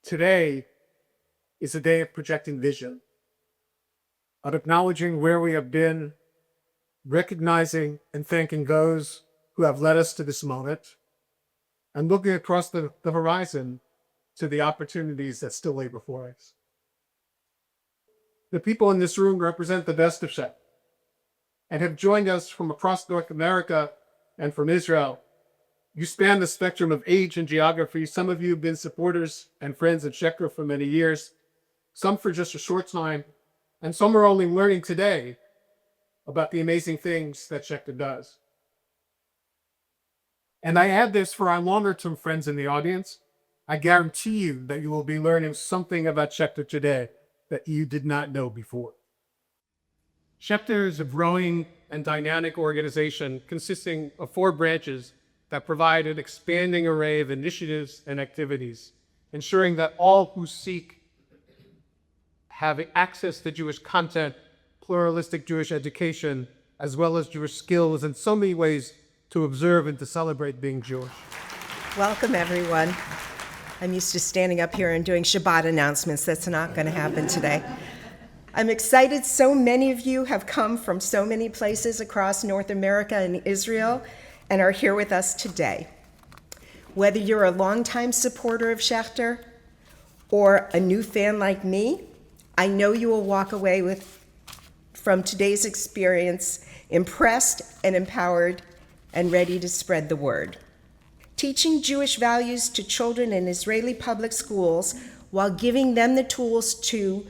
Today is a day of projecting vision, of acknowledging where we have been, recognizing and thanking those who have led us to this moment, and looking across the horizon to the opportunities that still lay before us. The people in this room represent the best of Schechter and have joined us from across North America and from Israel. You span the spectrum of age and geography. Some of you have been supporters and friends at Schechter for many years, some for just a short time, and some are only learning today about the amazing things that Schechter does. And I add this for our longer-term friends in the audience. I guarantee you that you will be learning something about Schechter today that you did not know before. Schechter is a growing and dynamic organization consisting of 4 branches that provide an expanding array of initiatives and activities, ensuring that all who seek have access to Jewish content, pluralistic Jewish education, as well as Jewish skills in so many ways to observe and to celebrate being Jewish. Welcome, everyone. I'm used to standing up here and doing Shabbat announcements. That's not going to happen today. I'm excited so many of you have come from so many places across North America and Israel and are here with us today. Whether you're a longtime supporter of Schechter or a new fan like me, I know you will walk away from today's experience impressed and empowered and ready to spread the word. Teaching Jewish values to children in Israeli public schools while giving them the tools to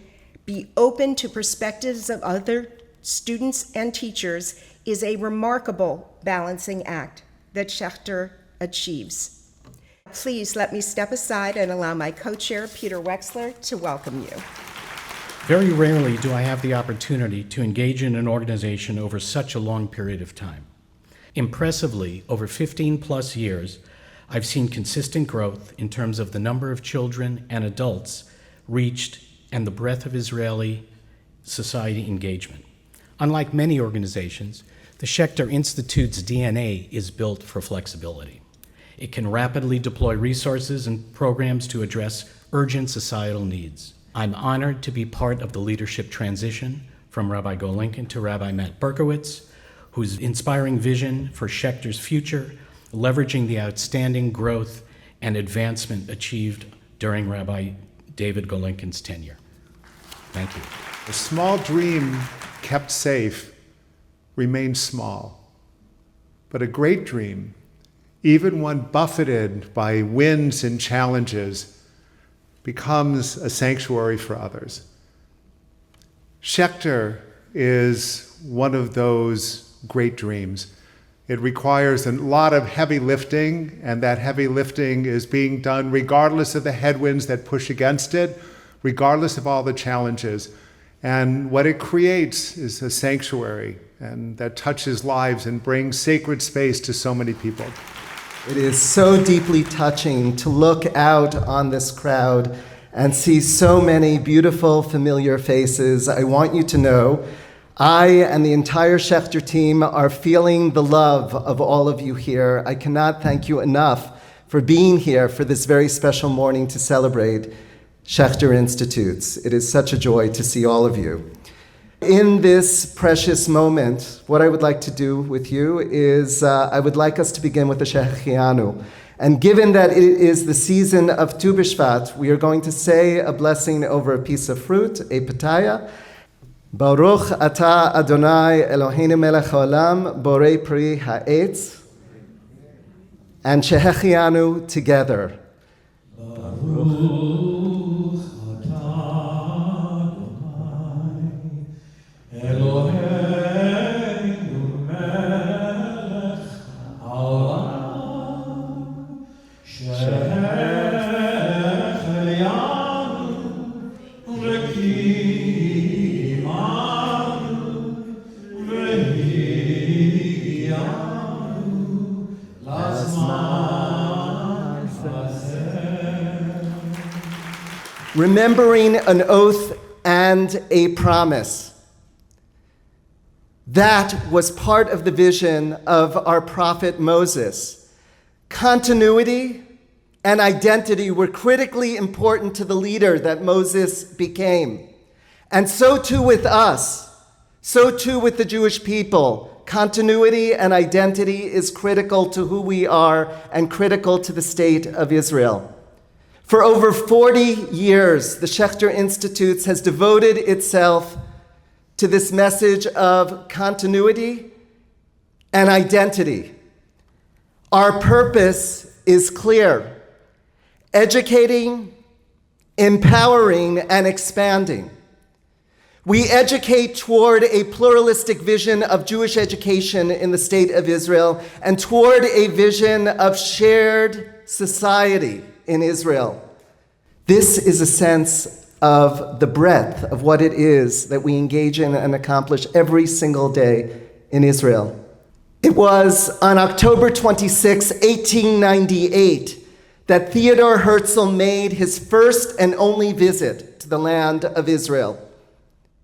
be open to perspectives of other students and teachers is a remarkable balancing act that Schechter achieves. Please let me step aside and allow my co-chair, Peter Wexler, to welcome you. Very rarely do I have the opportunity to engage in an organization over such a long period of time. Impressively, over 15 plus years, I've seen consistent growth in terms of the number of children and adults reached and the breadth of Israeli society engagement. Unlike many organizations, the Schechter Institutes' DNA is built for flexibility. It can rapidly deploy resources and programs to address urgent societal needs. I'm honored to be part of the leadership transition from Rabbi Golinkin to Rabbi Matt Berkowitz, whose inspiring vision for Schechter's future, leveraging the outstanding growth and advancement achieved during Rabbi David Golinkin's tenure. Thank you. A small dream kept safe remains small, but a great dream, even one buffeted by winds and challenges, becomes a sanctuary for others. Schechter is one of those great dreams. It requires a lot of heavy lifting, and that heavy lifting is being done regardless of the headwinds that push against it, regardless of all the challenges. And what it creates is a sanctuary and that touches lives and brings sacred space to so many people. It is so deeply touching to look out on this crowd and see so many beautiful, familiar faces. I want you to know I and the entire Schechter team are feeling the love of all of you here. I cannot thank you enough for being here for this very special morning to celebrate Schechter Institutes. It is such a joy to see all of you. In this precious moment, what I would like to do with you is I would like us to begin with the Shechianu. And given that it is the season of Tu B'Shvat, we are going to say a blessing over a piece of fruit, a pitaya. Baruch Ata Adonai Eloheinu Melech Haolam Borei Pri Ha'etz. And Shechianu together. Baruch Eloheinu melech haolam shechianu v'kimanu v'hiyanu lazman hazeh. Remembering an oath and a promise. That was part of the vision of our prophet Moses. Continuity and identity were critically important to the leader that Moses became. And so too with us, so too with the Jewish people. Continuity and identity is critical to who we are and critical to the state of Israel. For over 40 years, the Schechter Institutes has devoted itself to this message of continuity and identity. Our purpose is clear: educating, empowering, and expanding. We educate toward a pluralistic vision of Jewish education in the state of Israel and toward a vision of shared society in Israel. This is a sense of the breadth of what it is that we engage in and accomplish every single day in Israel. It was on October 26, 1898, that Theodor Herzl made his first and only visit to the land of Israel.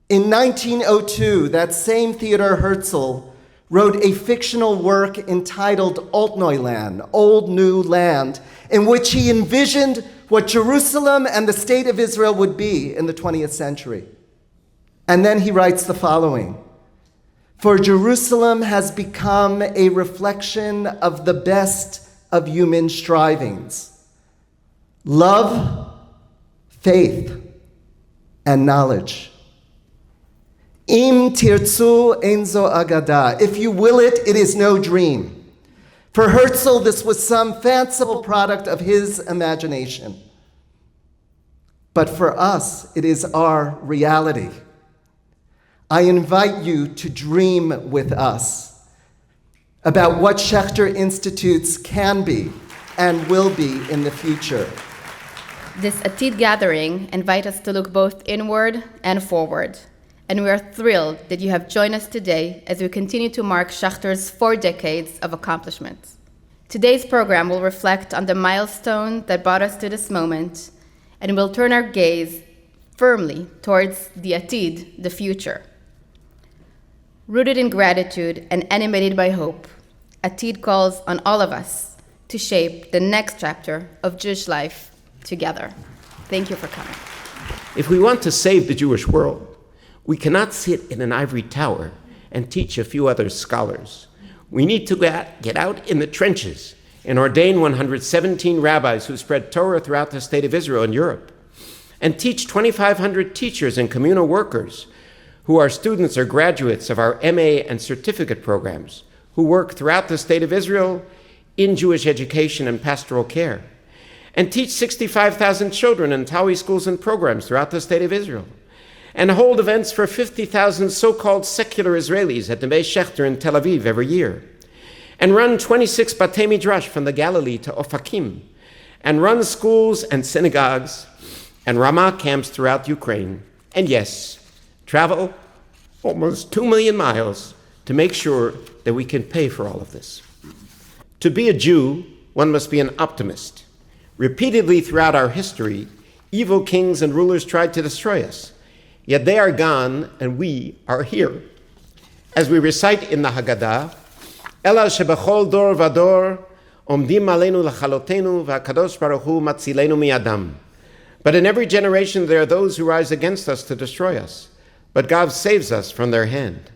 In 1902, that same Theodor Herzl wrote a fictional work entitled Altneuland, Old New Land, in which he envisioned what Jerusalem and the state of Israel would be in the 20th century. And then he writes the following: "For Jerusalem has become a reflection of the best of human strivings: love, faith, and knowledge. Im tirtzu enzo agada. If you will it, it is no dream." For Herzl, this was some fanciful product of his imagination. But for us, it is our reality. I invite you to dream with us about what Schechter Institutes can be and will be in the future. This Atid gathering invites us to look both inward and forward. And we are thrilled that you have joined us today as we continue to mark Schechter's 4 decades of accomplishments. Today's program will reflect on the milestone that brought us to this moment, and will turn our gaze firmly towards the Atid, the future. Rooted in gratitude and animated by hope, Atid calls on all of us to shape the next chapter of Jewish life together. Thank you for coming. If we want to save the Jewish world, we cannot sit in an ivory tower and teach a few other scholars. We need to get out in the trenches and ordain 117 rabbis who spread Torah throughout the state of Israel and Europe, and teach 2,500 teachers and communal workers who are students or graduates of our MA and certificate programs, who work throughout the state of Israel in Jewish education and pastoral care, and teach 65,000 children in Tawi schools and programs throughout the state of Israel, and hold events for 50,000 so-called secular Israelis at the Beis Schechter in Tel Aviv every year, and run 26 Batei Midrash from the Galilee to Ofakim, and run schools and synagogues and Ramah camps throughout Ukraine, and yes, travel almost 2 million miles to make sure that we can pay for all of this. To be a Jew, one must be an optimist. Repeatedly throughout our history, evil kings and rulers tried to destroy us. Yet they are gone, and we are here. As we recite in the Haggadah, Ela shebechol dor vador omdim aleinu lachalotenu v'akadosh baruch hu matzilenu miadam. But in every generation there are those who rise against us to destroy us, but God saves us from their hand.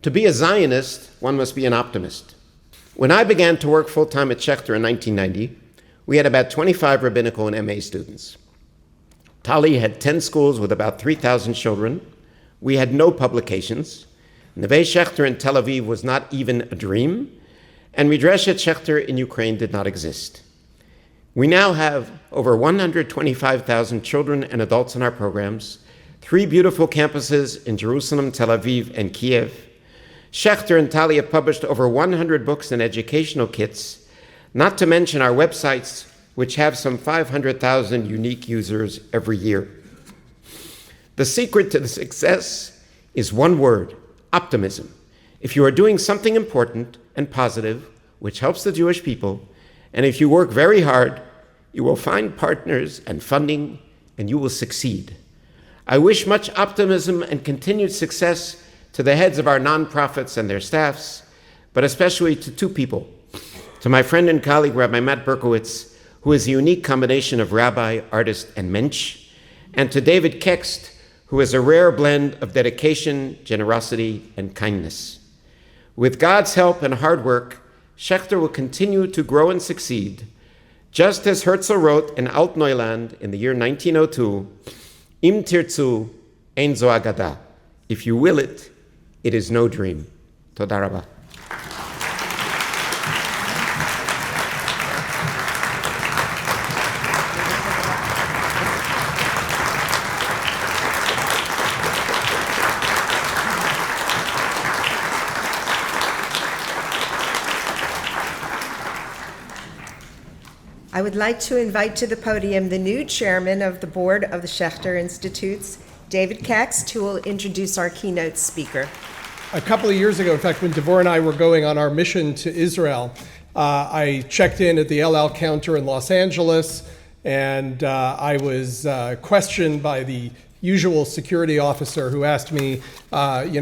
To be a Zionist, one must be an optimist. When I began to work full-time at Schechter in 1990, we had about 25 rabbinical and MA students. Tali had 10 schools with about 3,000 children. We had no publications. Neve Schechter in Tel Aviv was not even a dream, and Midreshet Schechter in Ukraine did not exist. We now have over 125,000 children and adults in our programs, 3 beautiful campuses in Jerusalem, Tel Aviv, and Kiev. Schechter and Tali have published over 100 books and educational kits, not to mention our websites, which have some 500,000 unique users every year. The secret to the success is one word: optimism. If you are doing something important and positive, which helps the Jewish people, and if you work very hard, you will find partners and funding, and you will succeed. I wish much optimism and continued success to the heads of our nonprofits and their staffs, but especially to 2 people. To my friend and colleague, Rabbi Matt Berkowitz, who is a unique combination of rabbi, artist, and mensch, and to David Kext, who is a rare blend of dedication, generosity, and kindness. With God's help and hard work, Schechter will continue to grow and succeed, just as Herzl wrote in Altneuland in the year 1902, Im tirzu, ein zo agada. If you will it, it is no dream. Toda rabah. I would like to invite to the podium the new chairman of the board of the Schechter Institutes, David Kext, who will introduce our keynote speaker. A couple of years ago, in fact, when Devorah and I were going on our mission to Israel, I checked in at the El Al counter in Los Angeles, and I was questioned by the usual security officer who asked me, am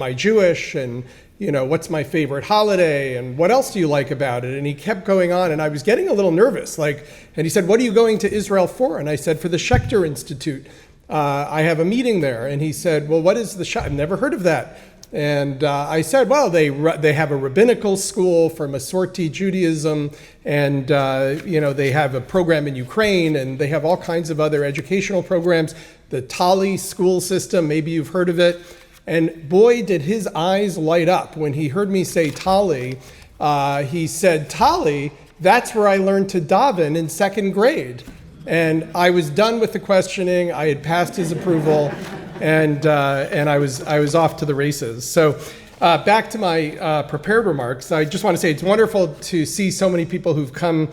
I Jewish, and what's my favorite holiday, and what else do you like about it? And he kept going on, and I was getting a little nervous. And he said, "What are you going to Israel for?" And I said, "For the Schechter Institute. I have a meeting there." And he said, "Well, what is the Schechter? I've never heard of that." And I said, "Well, they have a rabbinical school for Masorti Judaism, and they have a program in Ukraine, and they have all kinds of other educational programs. The Tali school system, maybe you've heard of it." And boy, did his eyes light up when he heard me say Tali. He said, "Tali, that's where I learned to daven in second grade." And I was done with the questioning. I had passed his approval, and I was off to the races. So back to my prepared remarks. I just want to say it's wonderful to see so many people who've come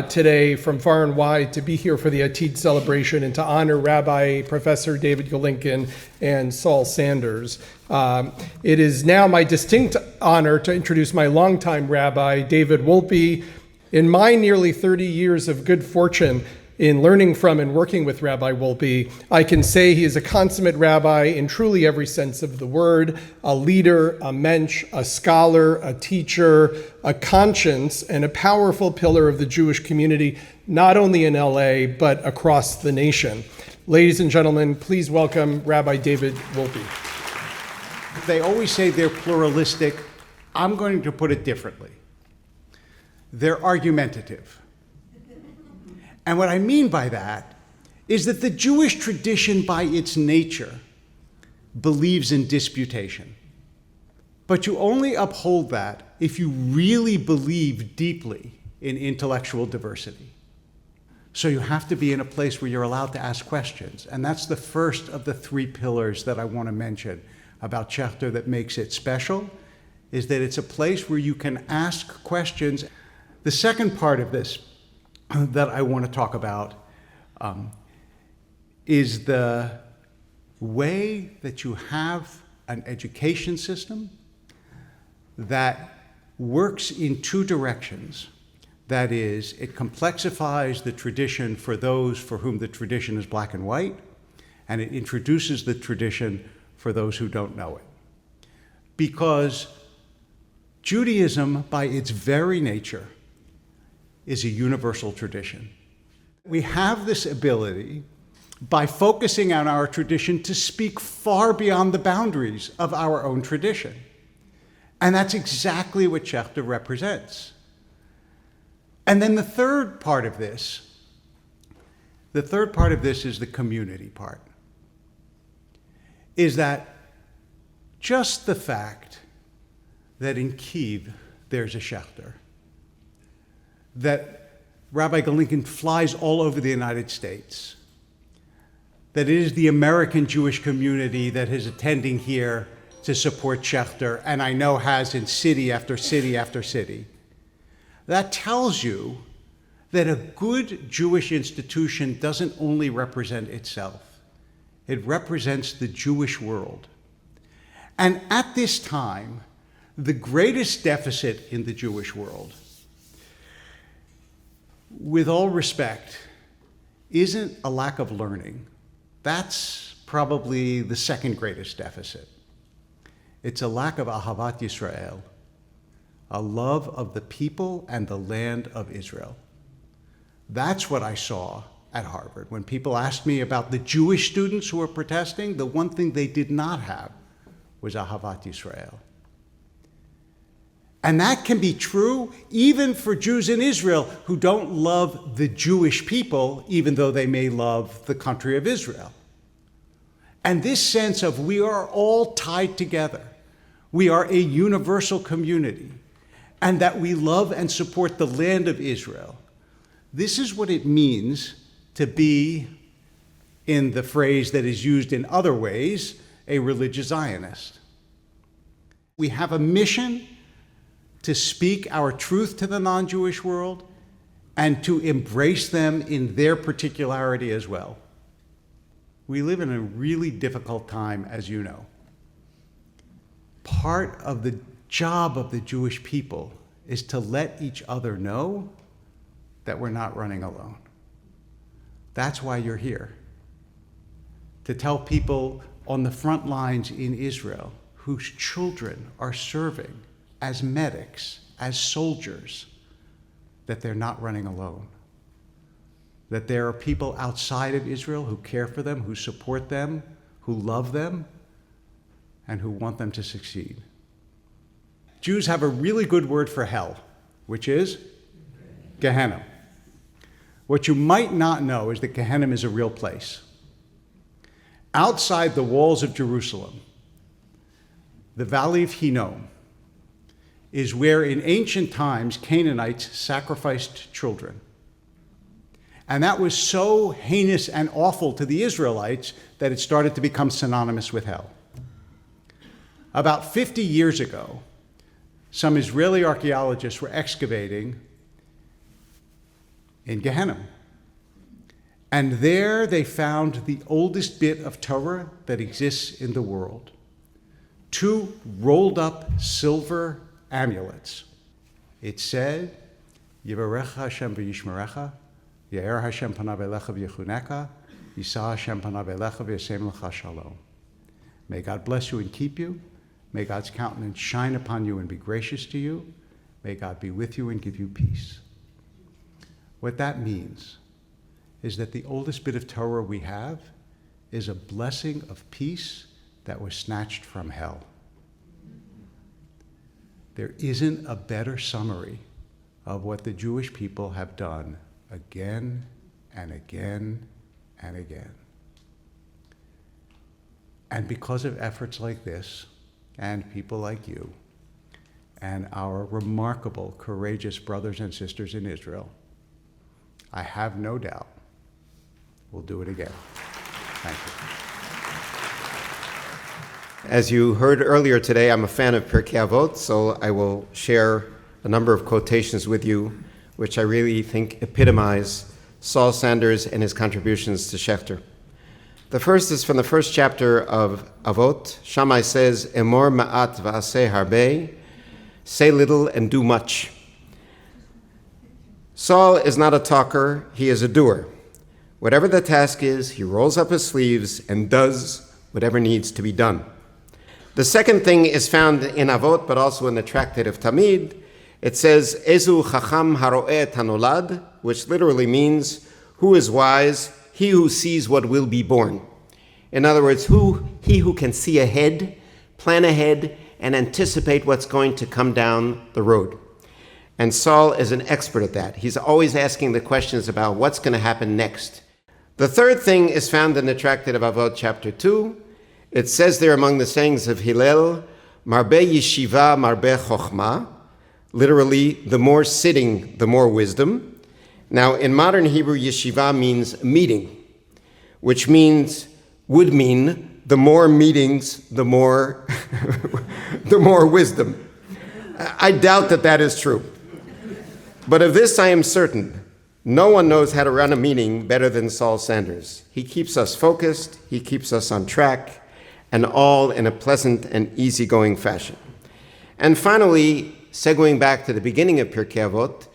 today from far and wide to be here for the Atid celebration and to honor Rabbi Professor David Golinkin and Saul Sanders. It is now my distinct honor to introduce my longtime rabbi, David Wolpe. In my nearly 30 years of good fortune in learning from and working with Rabbi Wolpe, I can say he is a consummate rabbi in truly every sense of the word, a leader, a mensch, a scholar, a teacher, a conscience, and a powerful pillar of the Jewish community, not only in LA, but across the nation. Ladies and gentlemen, please welcome Rabbi David Wolpe. They always say they're pluralistic. I'm going to put it differently. They're argumentative. And what I mean by that is that the Jewish tradition by its nature believes in disputation. But you only uphold that if you really believe deeply in intellectual diversity. So you have to be in a place where you're allowed to ask questions. And that's the first of the three pillars that I want to mention about Schechter that makes it special, is that it's a place where you can ask questions. The second part of this that I want to talk about is the way that you have an education system that works in two directions. That is, it complexifies the tradition for those for whom the tradition is black and white, and it introduces the tradition for those who don't know it. Because Judaism, by its very nature, is a universal tradition. We have this ability, by focusing on our tradition, to speak far beyond the boundaries of our own tradition. And that's exactly what Schechter represents. And then the third part of this is the community part. Is that just the fact that in Kyiv there's a Schechter, that Rabbi Golinkin flies all over the United States, that it is the American Jewish community that is attending here to support Schechter, and I know has in city after city after city. That tells you that a good Jewish institution doesn't only represent itself, it represents the Jewish world. And at this time, the greatest deficit in the Jewish world, with all respect, isn't a lack of learning. That's probably the second greatest deficit. It's a lack of Ahavat Yisrael, a love of the people and the land of Israel. That's what I saw at Harvard. When people asked me about the Jewish students who were protesting, the one thing they did not have was Ahavat Yisrael. And that can be true even for Jews in Israel who don't love the Jewish people, even though they may love the country of Israel. And this sense of we are all tied together, we are a universal community, and that we love and support the land of Israel. This is what it means to be, in the phrase that is used in other ways, a religious Zionist. We have a mission to speak our truth to the non-Jewish world and to embrace them in their particularity as well. We live in a really difficult time, as you know. Part of the job of the Jewish people is to let each other know that we're not running alone. That's why you're here. To tell people on the front lines in Israel whose children are serving as medics, as soldiers, that they're not running alone. That there are people outside of Israel who care for them, who support them, who love them, and who want them to succeed. Jews have a really good word for hell, which is Gehenna. What you might not know is that Gehenna is a real place. Outside the walls of Jerusalem, the Valley of Hinnom is where in ancient times Canaanites sacrificed children. And that was so heinous and awful to the Israelites that it started to become synonymous with hell. About 50 years ago, some Israeli archaeologists were excavating in Gehenna. And there they found the oldest bit of Torah that exists in the world. 2 rolled up silver amulets. It said, Yivarecha Hashem v'yishmerecha, Yair Hashem panav elecha v'yechuneka, Yisa Hashem panav elecha v'yasem lecha shalom. May God bless you and keep you. May God's countenance shine upon you and be gracious to you. May God be with you and give you peace. What that means is that the oldest bit of Torah we have is a blessing of peace that was snatched from hell. There isn't a better summary of what the Jewish people have done again and again and again. And because of efforts like this, and people like you, and our remarkable, courageous brothers and sisters in Israel, I have no doubt we'll do it again. Thank you. As you heard earlier today, I'm a fan of Pirkei Avot, so I will share a number of quotations with you, which I really think epitomize Saul Sanders and his contributions to Schechter. The first is from the first chapter of Avot. Shammai says, Emor ma'at va'aseh harbe, say little and do much. Saul is not a talker, he is a doer. Whatever the task is, he rolls up his sleeves and does whatever needs to be done. The second thing is found in Avot, but also in the tractate of Tamid. It says, Ezu chacham haro'eh tanolad, which literally means, who is wise? He who sees what will be born. In other words, he who can see ahead, plan ahead, and anticipate what's going to come down the road. And Saul is an expert at that. He's always asking the questions about what's going to happen next. The third thing is found in the tractate of Avot, chapter 2. It says there among the sayings of Hillel, Marbe yeshiva, marbe chochma, literally, the more sitting, the more wisdom. Now, in modern Hebrew, yeshiva means meeting, which would mean the more meetings, the more, the more wisdom. I doubt that is true. But of this I am certain. No one knows how to run a meeting better than Saul Sanders. He keeps us focused, he keeps us on track, and all in a pleasant and easygoing fashion. And finally, segueing back to the beginning of Pirkei Avot,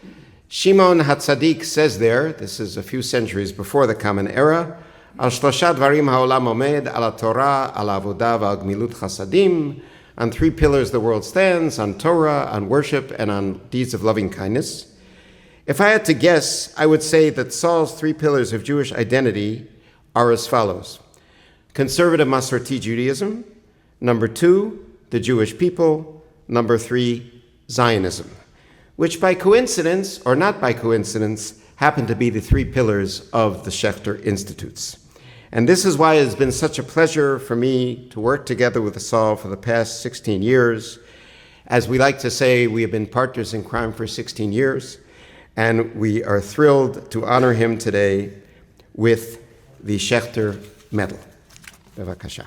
Shimon HaTzadik says there, this is a few centuries before the Common Era, Al shlosha dvarim ha'olam omed, al Torah, al avodah, al gmilut chasadim, On three pillars the world stands, on Torah, on worship, and on deeds of loving kindness. If I had to guess, I would say that Saul's three pillars of Jewish identity are as follows. Conservative Masorti Judaism. Number 2, the Jewish people. Number 3, Zionism, which by coincidence, or not by coincidence, happen to be the three pillars of the Schechter Institutes. And this is why it has been such a pleasure for me to work together with Saul for the past 16 years. As we like to say, we have been partners in crime for 16 years, and we are thrilled to honor him today with the Schechter Medal. Bevakasha.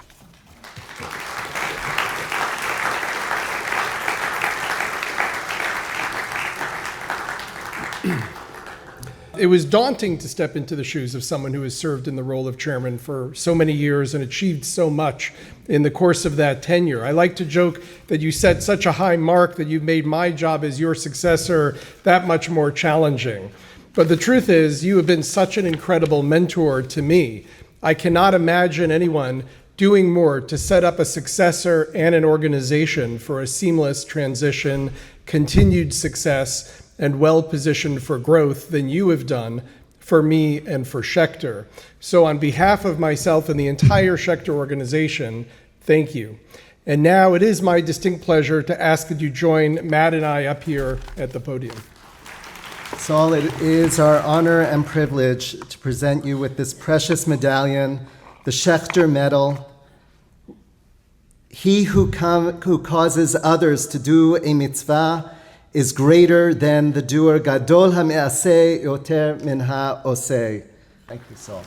It was daunting to step into the shoes of someone who has served in the role of chairman for so many years and achieved so much in the course of that tenure. I like to joke that you set such a high mark that you've made my job as your successor that much more challenging. But the truth is, you have been such an incredible mentor to me. I cannot imagine anyone doing more to set up a successor and an organization for a seamless transition, continued success, and well-positioned for growth than you have done for me and for Schechter. So on behalf of myself and the entire Schechter organization, thank you. And now it is my distinct pleasure to ask that you join Matt and I up here at the podium. Saul, it is our honor and privilege to present you with this precious medallion, the Schechter Medal. He who causes others to do a mitzvah is greater than the doer. Gadol ha'me'aseh yoter min ha'oseh. Thank you, Saul.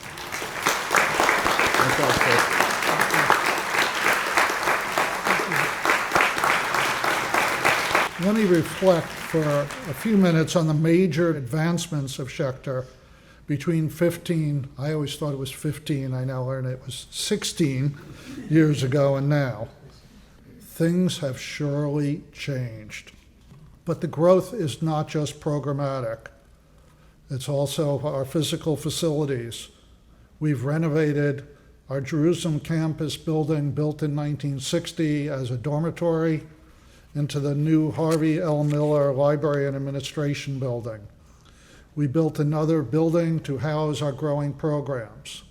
Let me reflect for a few minutes on the major advancements of Schechter between 15, I always thought it was 15, I now learn it was 16 years ago and now. Things have surely changed. But the growth is not just programmatic. It's also our physical facilities. We've renovated our Jerusalem campus building, built in 1960 as a dormitory, into the new Harvey L. Miller Library and Administration building. We built another building to house our growing programs.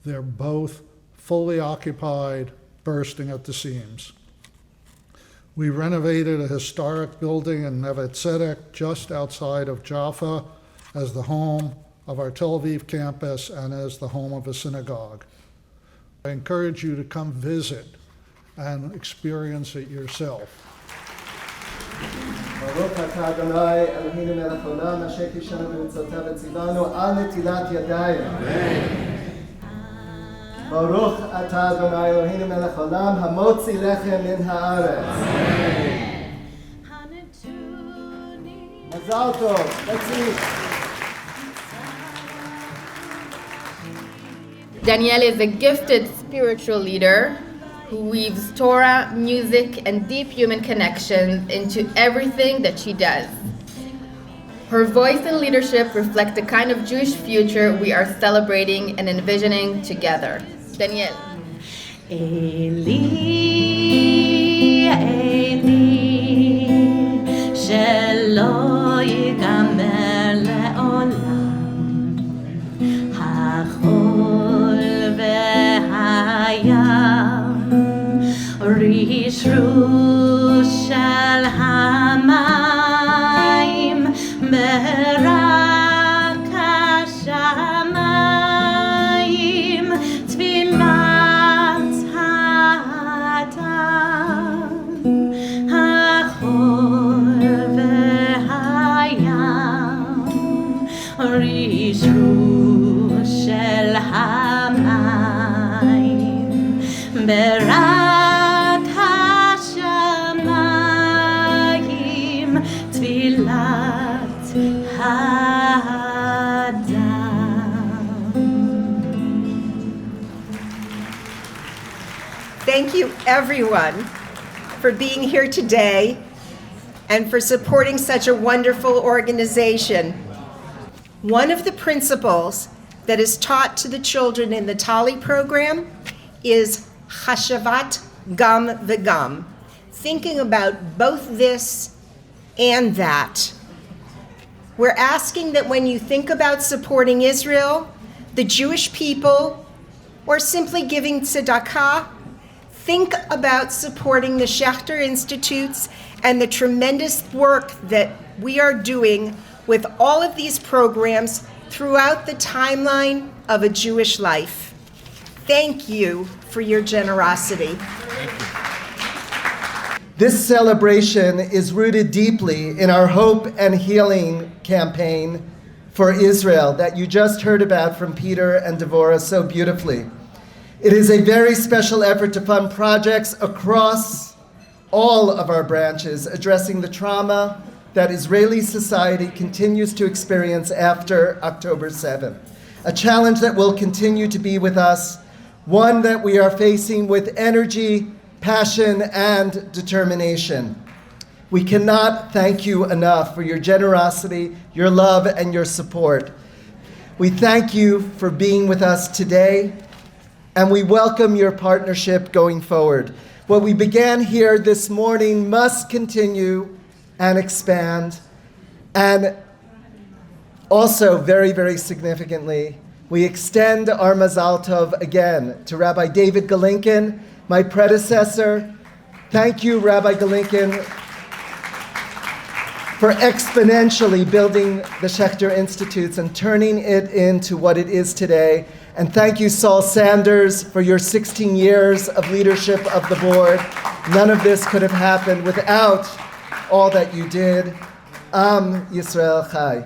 They're both fully occupied, bursting at the seams. We renovated a historic building in Neve Tzedek just outside of Jaffa as the home of our Tel Aviv campus and as the home of a synagogue. I encourage you to come visit and experience it yourself. Baruch atah Adonai Eloheinu melech haolam asher kishanu b'mitzvotav v'tzivanu al netilat yadayim. Baruch atah Adonai Eloheinu melech haolam hamotzi lechem min haaretz. Mazal tov. Let's eat. Danielle is a gifted spiritual leader who weaves Torah, music, and deep human connections into everything that she does. Her voice and leadership reflect the kind of Jewish future we are celebrating and envisioning together. Danielle. Eli, Eli, shelo yigamer le'olam, hachol v'hayam, rishru shel hamayim, merak hashamayim, tfilat ha'adam, hachor v'hayam, rishru shel hamayim, merak hashamayim, tfilat Thank you, everyone, for being here today and for supporting such a wonderful organization. One of the principles that is taught to the children in the Tali program is Chashavat Gam V'Gam, thinking about both this and that. We're asking that when you think about supporting Israel, the Jewish people, or simply giving tzedakah, think about supporting the Schechter Institutes and the tremendous work that we are doing with all of these programs throughout the timeline of a Jewish life. Thank you for your generosity. This celebration is rooted deeply in our Hope and Healing campaign for Israel that you just heard about from Peter and Devorah so beautifully. It is a very special effort to fund projects across all of our branches addressing the trauma that Israeli society continues to experience after October 7th. A challenge that will continue to be with us, one that we are facing with energy, passion, and determination. We cannot thank you enough for your generosity, your love, and your support. We thank you for being with us today, and we welcome your partnership going forward. What we began here this morning must continue and expand. And also, very, very significantly, we extend our Mazal Tov again to Rabbi David Galinkin, my predecessor. Thank you, Rabbi Galinkin, for exponentially building the Schechter Institutes and turning it into what it is today. And thank you, Saul Sanders, for your 16 years of leadership of the board. None of this could have happened without all that you did. Am Yisrael Chai.